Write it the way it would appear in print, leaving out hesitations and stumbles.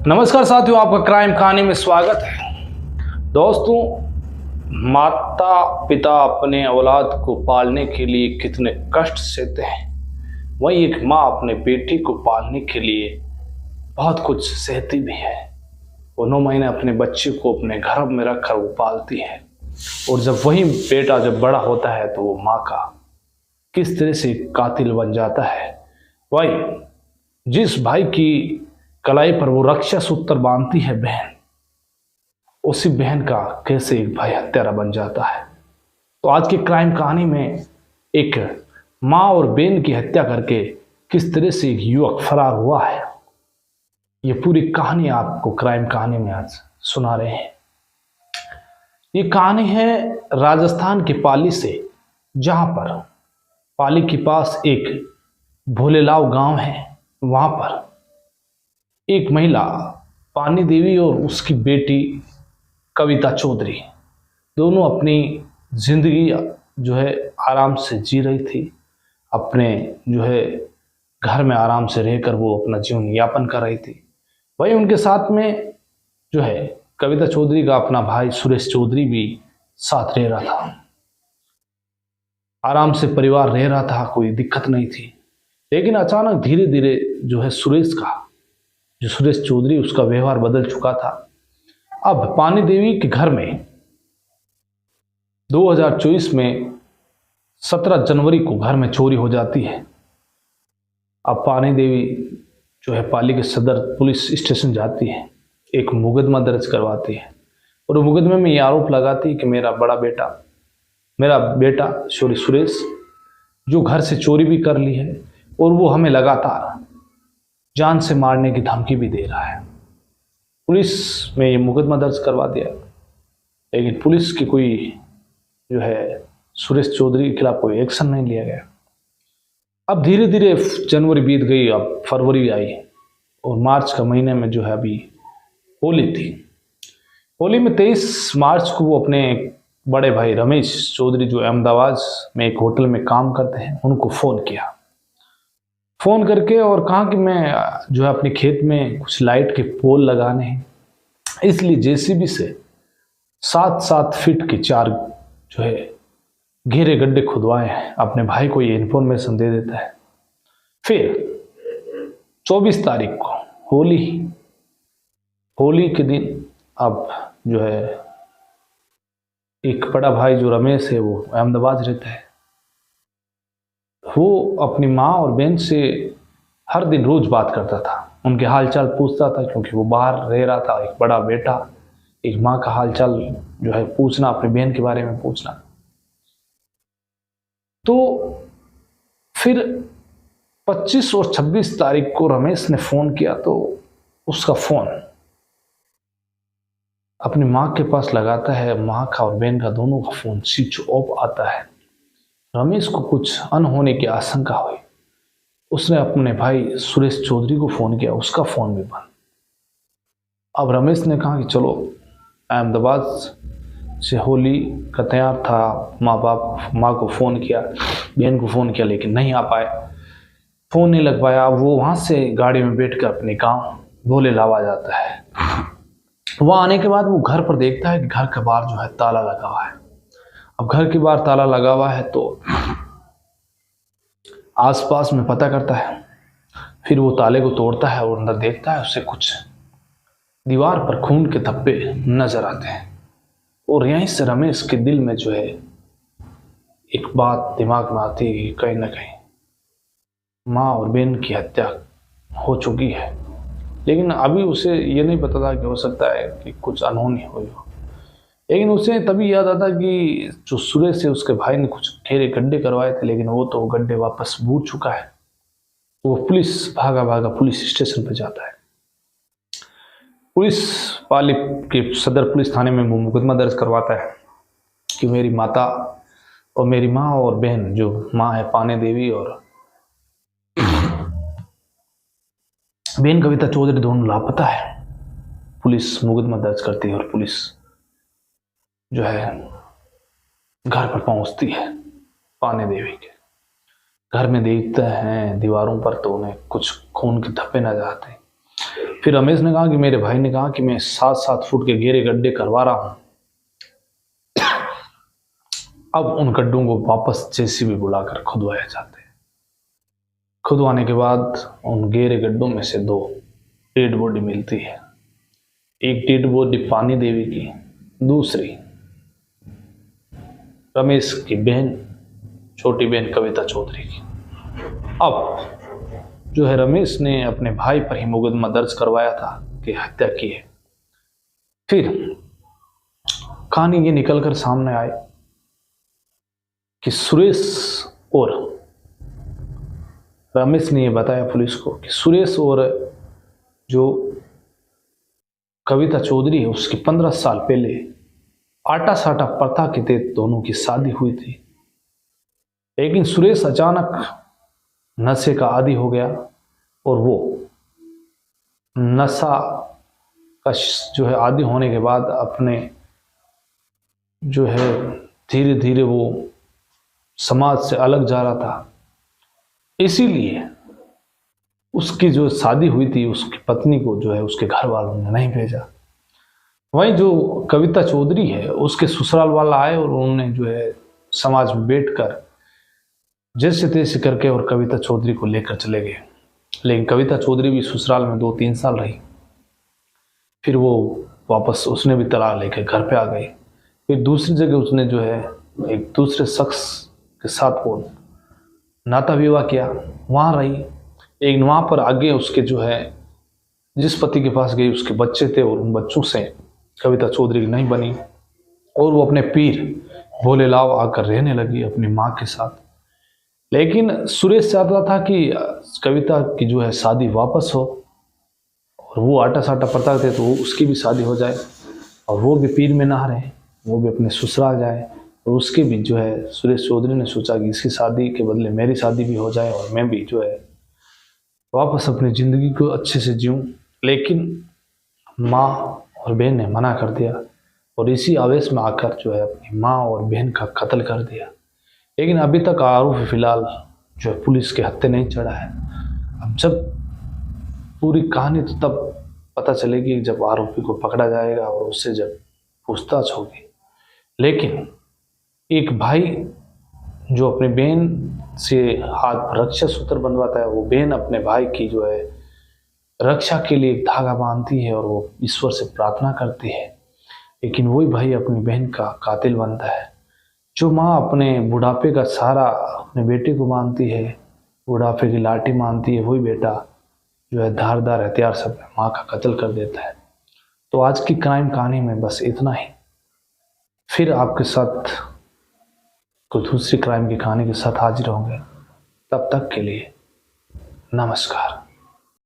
नमस्कार साथियों, आपका क्राइम कहानी में स्वागत है। दोस्तों, माता पिता अपने औलाद को पालने के लिए कितने कष्ट सहते हैं, वहीं एक माँ अपने बेटी को पालने के लिए बहुत कुछ सहती भी है। वो 9 महीने अपने बच्चे को अपने गर्भ में रखकर वो पालती है, और जब वही बेटा जब बड़ा होता है तो वो माँ का किस तरह से कातिल बन जाता है। वही जिस भाई की कलाई पर वो रक्षा सूत्र बांधती है बहन, उसी बहन का कैसे एक भाई हत्यारा बन जाता है। तो आज की क्राइम कहानी में एक माँ और बहन की हत्या करके किस तरह से एक युवक फरार हुआ है, ये पूरी कहानी आपको क्राइम कहानी में आज सुना रहे हैं। ये कहानी है राजस्थान के पाली से, जहां पर पाली के पास एक भोलेलाव गांव है। वहां पर एक महिला पानी देवी और उसकी बेटी कविता चौधरी दोनों अपनी जिंदगी जो है आराम से जी रही थी। अपने जो है घर में आराम से रहकर वो अपना जीवन यापन कर रही थी। वहीं उनके साथ में जो है कविता चौधरी का अपना भाई सुरेश चौधरी भी साथ रह रहा था। आराम से परिवार रह रहा था, कोई दिक्कत नहीं थी। लेकिन अचानक धीरे धीरे जो है सुरेश चौधरी उसका व्यवहार बदल चुका था। अब पानी देवी के घर में 2024 में 17 जनवरी को घर में चोरी हो जाती है। अब पानी देवी जो है पाली के सदर पुलिस स्टेशन जाती है, एक मुकदमा दर्ज करवाती है, और मुकदमे में ये आरोप लगाती है कि मेरा बेटा सुरेश जो घर से चोरी भी कर ली है, और वो हमें लगातार जान से मारने की धमकी भी दे रहा है। पुलिस में ये मुकदमा दर्ज करवा दिया, लेकिन पुलिस की कोई जो है सुरेश चौधरी के खिलाफ कोई एक्शन नहीं लिया गया। अब धीरे धीरे जनवरी बीत गई, अब फरवरी आई, और मार्च का महीने में जो है अभी होली थी। होली में 23 मार्च को वो अपने बड़े भाई रमेश चौधरी जो अहमदाबाद में एक होटल में काम करते हैं, उनको फ़ोन करके और कहा कि मैं जो है अपने खेत में कुछ लाइट के पोल लगाने हैं, इसलिए जेसीबी से 7-7 फीट के 4 जो है गहरे गड्ढे खुदवाए हैं। अपने भाई को ये इन्फॉर्मेशन दे देता है। फिर 24 तारीख को होली के दिन अब जो है एक बड़ा भाई जो रमेश है वो अहमदाबाद रहता है। वो अपनी माँ और बहन से हर दिन रोज बात करता था, उनके हालचाल पूछता था, क्योंकि वो बाहर रह रहा था। एक बड़ा बेटा, एक माँ का हालचाल जो है पूछना, अपनी बहन के बारे में पूछना। तो फिर 25 और 26 तारीख को रमेश ने फोन किया, तो उसका फोन अपनी माँ के पास लगाता है। माँ का और बहन का दोनों का फोन स्विच ऑफ आता है। रमेश को कुछ अनहोने की आशंका हुई। उसने अपने भाई सुरेश चौधरी को फोन किया, उसका फोन भी बंद। अब रमेश ने कहा कि चलो, अहमदाबाद से होली का तैयार था, माँ को फ़ोन किया, बहन को फ़ोन किया, लेकिन नहीं आ पाए, फ़ोन नहीं लग पाया। वो वहाँ से गाड़ी में बैठकर अपने गांव भोलेलाव आ जाता है। वहाँ आने के बाद वो घर पर देखता है कि घर के बाहर जो है ताला लगा हुआ है। अब घर के बाहर ताला लगा हुआ है तो आसपास में पता करता है। फिर वो ताले को तोड़ता है और अंदर देखता है, उसे कुछ दीवार पर खून के धब्बे नजर आते हैं। और यहीं से रमेश के दिल में जो है एक बात दिमाग में आती है कि कहीं ना कहीं माँ और बहन की हत्या हो चुकी है। लेकिन अभी उसे ये नहीं पता था कि हो सकता है कि कुछ अनहोनी हुई हो। लेकिन उसे तभी याद आता कि जो सुरेश से उसके भाई ने कुछ गहरे गड्ढे करवाए थे, लेकिन वो तो गड्ढे वापस बूझ चुका है। वो भागा पुलिस स्टेशन पर जाता है। पुलिस पाली के सदर पुलिस थाने में वो मुकदमा दर्ज करवाता है कि मेरी माँ और बहन, जो माँ है पानी देवी और बहन कविता चौधरी, दोनों लापता है। पुलिस मुकदमा दर्ज करती है और पुलिस जो है घर पर पहुंचती है। पानी देवी के घर में देखते हैं दीवारों पर तो उन्हें कुछ खून के धब्बे नजर आते हैं। फिर रमेश ने कहा कि मेरे भाई ने कहा कि मैं 7-7 फुट के गहरे गड्ढे करवा रहा हूं, अब उन गड्ढों को वापस जेसीबी बुलाकर खुदवाया जाते हैं। खुदवाने के बाद उन गहरे गड्ढों में से 2 डेड बॉडी मिलती है। एक डेड बॉडी पानी देवी की, दूसरी रमेश की बहन, छोटी बहन कविता चौधरी की। अब जो है रमेश ने अपने भाई पर ही मुकदमा दर्ज करवाया था कि हत्या की है। फिर कहानी ये निकलकर सामने आई कि सुरेश और रमेश ने ये बताया पुलिस को कि सुरेश और जो कविता चौधरी है उसकी 15 साल पहले आटा साटा प्रथा के तहत दोनों की शादी हुई थी। लेकिन सुरेश अचानक नशे का आदी हो गया और वो नशा का जो है आदी होने के बाद अपने जो है धीरे धीरे वो समाज से अलग जा रहा था। इसीलिए उसकी जो शादी हुई थी उसकी पत्नी को जो है उसके घर वालों ने नहीं भेजा। वहीं जो कविता चौधरी है उसके ससुराल वाला आए और उन्होंने जो है समाज में बैठकर जैसे तैसे करके और कविता चौधरी को लेकर चले गए। लेकिन कविता चौधरी भी ससुराल में 2-3 साल रही। फिर वो वापस उसने भी तलाक लेकर घर पे आ गई। फिर दूसरी जगह उसने जो है एक दूसरे शख्स के साथ वो नाता विवाह किया, वहाँ रही। लेकिन वहाँ पर आगे उसके जो है जिस पति के पास गई उसके बच्चे थे और उन बच्चों से कविता चौधरी नहीं बनी और वो अपने पीर भोले लाव आकर रहने लगी अपनी माँ के साथ। लेकिन सुरेश चाहता था कि कविता की जो है शादी वापस हो और वो आटा साटा पड़ता थे तो उसकी भी शादी हो जाए और वो भी पीर में ना रहे, वो भी अपने ससुराल जाए। और उसके भी जो है सुरेश चौधरी ने सोचा कि इसकी शादी के बदले मेरी शादी भी हो जाए और मैं भी जो है वापस अपनी ज़िंदगी को अच्छे से जीऊँ। लेकिन माँ और बहन ने मना कर दिया और इसी आवेश में आकर जो है अपनी माँ और बहन का कत्ल कर दिया। लेकिन अभी तक आरोपी फिलहाल जो है पुलिस के हत्थे नहीं चढ़ा है। अब जब पूरी कहानी तो तब पता चलेगी जब आरोपी को पकड़ा जाएगा और उससे जब पूछताछ होगी। लेकिन एक भाई जो अपनी बहन से हाथ पर रक्षा सूत्र बंधवाता है, वो बहन अपने भाई की जो है रक्षा के लिए एक धागा बांधती है और वो ईश्वर से प्रार्थना करती है। लेकिन वही भाई अपनी बहन का कातिल बनता है। जो माँ अपने बुढ़ापे का सहारा अपने बेटे को मानती है, बुढ़ापे की लाठी मानती है, वही बेटा जो है धारदार हथियार से अपने माँ का कत्ल कर देता है। तो आज की क्राइम कहानी में बस इतना ही। फिर आपके साथ कोई दूसरी क्राइम की कहानी के साथ हाजिर होंगे। तब तक के लिए नमस्कार।